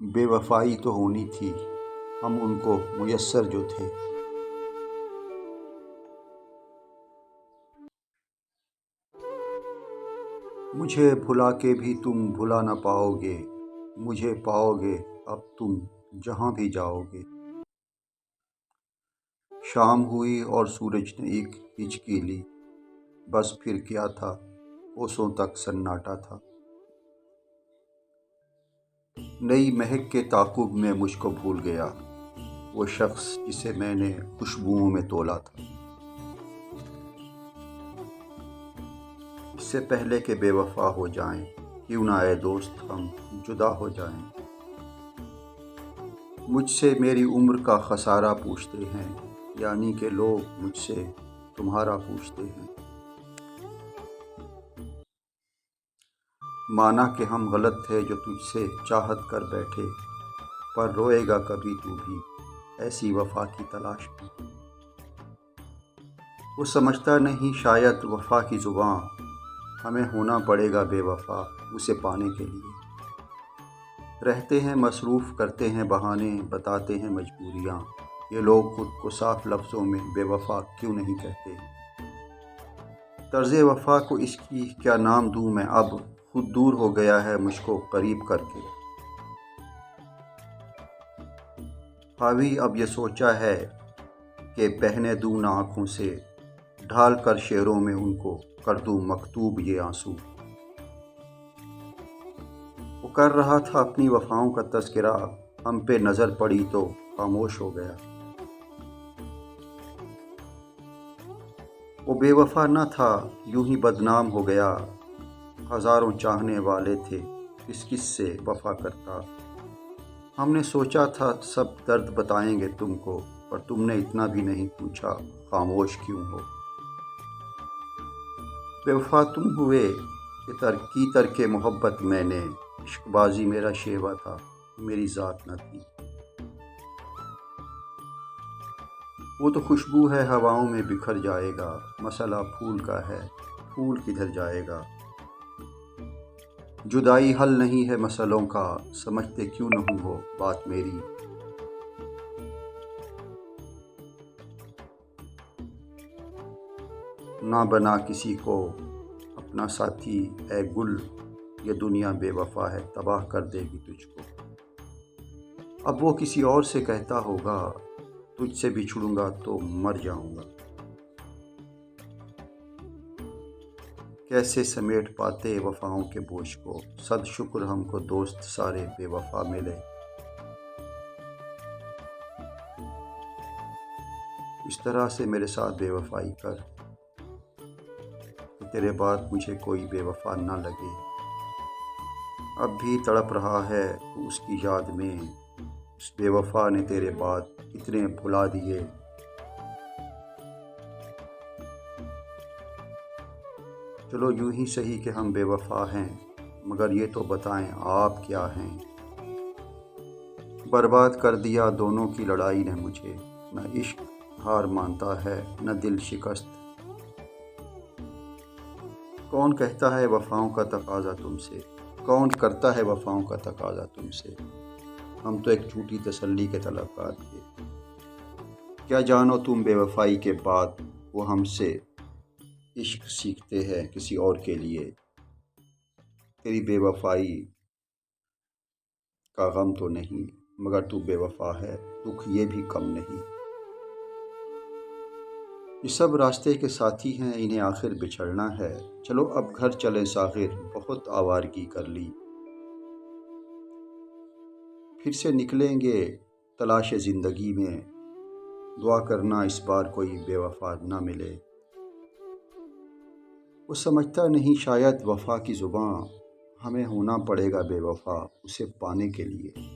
بے وفائی تو ہونی تھی، ہم ان کو میسر جو تھے۔ مجھے بھلا کے بھی تم بھلا نہ پاؤ گے، مجھے پاؤ گے اب تم جہاں بھی جاؤ گے۔ شام ہوئی اور سورج نے ایک ہچکی لی، بس پھر کیا تھا، کوسوں تک سناٹا تھا۔ نئی مہک کے تعاقب میں مجھ کو بھول گیا وہ شخص جسے میں نے خوشبوؤں میں تولا تھا۔ اس سے پہلے کہ بے وفا ہو جائیں، کیوں نہ اے دوست ہم جدا ہو جائیں۔ مجھ سے میری عمر کا خسارہ پوچھتے ہیں، یعنی کہ لوگ مجھ سے تمہارا پوچھتے ہیں۔ مانا کہ ہم غلط تھے جو تجھ سے چاہت کر بیٹھے، پر روئے گا کبھی تو بھی ایسی وفا کی تلاش میں۔ وہ سمجھتا نہیں شاید وفا کی زباں، ہمیں ہونا پڑے گا بے وفا اسے پانے کے لیے۔ رہتے ہیں مصروف، کرتے ہیں بہانے، بتاتے ہیں مجبوریاں، یہ لوگ خود کو صاف لفظوں میں بے وفا کیوں نہیں کہتے؟ طرز وفا کو اس کی کیا نام دوں میں، اب خود دور ہو گیا ہے مجھ کو قریب کر کے۔ حاوی اب یہ سوچا ہے کہ بہنے دوں نہ آنکھوں سے، ڈھال کر شعروں میں ان کو کر دوں مکتوب یہ آنسو۔ وہ کر رہا تھا اپنی وفاؤں کا تذکرہ، ہم پہ نظر پڑی تو خاموش ہو گیا۔ وہ بے وفا نہ تھا، یوں ہی بدنام ہو گیا۔ ہزاروں چاہنے والے تھے، کس کس سے وفا کرتا۔ ہم نے سوچا تھا سب درد بتائیں گے تم کو، پر تم نے اتنا بھی نہیں پوچھا خاموش کیوں ہو۔ بے وفا تم ہوئے کہ ترک محبت میں نے، عشق بازی میرا شیوا تھا، میری ذات نہ تھی۔ وہ تو خوشبو ہے ہواؤں میں بکھر جائے گا، مسئلہ پھول کا ہے، پھول کدھر جائے گا۔ جدائی حل نہیں ہے مسئلوں کا، سمجھتے کیوں نہیں ہو بات میری۔ نہ بنا کسی کو اپنا ساتھی اے گل، یہ دنیا بے وفا ہے تباہ کر دے گی تجھ کو۔ اب وہ کسی اور سے کہتا ہوگا، تجھ سے بچھڑوں گا تو مر جاؤں گا۔ کیسے سمیٹ پاتے وفاؤں کے بوجھ کو، صد شکر ہم کو دوست سارے بے وفا ملے۔ اس طرح سے میرے ساتھ بے وفائی کر کہ تیرے بعد مجھے کوئی بے وفا نہ لگے۔ اب بھی تڑپ رہا ہے تو اس کی یاد میں، اس بے وفا نے تیرے بعد کتنے بھلا دیے۔ چلو یوں ہی سہی کہ ہم بے وفا ہیں، مگر یہ تو بتائیں آپ کیا ہیں۔ برباد کر دیا دونوں کی لڑائی نے مجھے، نہ عشق ہار مانتا ہے نہ دل شکست۔ کون کہتا ہے وفاؤں کا تقاضا تم سے، کون کرتا ہے وفاؤں کا تقاضا تم سے۔ ہم تو ایک جھوٹی تسلی کے طلبگار تھے، کیا جانو تم بے وفائی کے بعد وہ ہم سے عشق سیکھتے ہیں کسی اور کے لیے۔ تیری بے وفائی کا غم تو نہیں، مگر تو بے وفا ہے دکھ یہ بھی کم نہیں۔ یہ سب راستے کے ساتھی ہیں، انہیں آخر بچھڑنا ہے، چلو اب گھر چلیں ساغر، بہت آوارگی کر لی۔ پھر سے نکلیں گے تلاش زندگی میں، دعا کرنا اس بار کوئی بے وفا نہ ملے۔ وہ سمجھتا نہیں شاید وفا کی زباں، ہمیں ہونا پڑے گا بے وفا اسے پانے کے لیے۔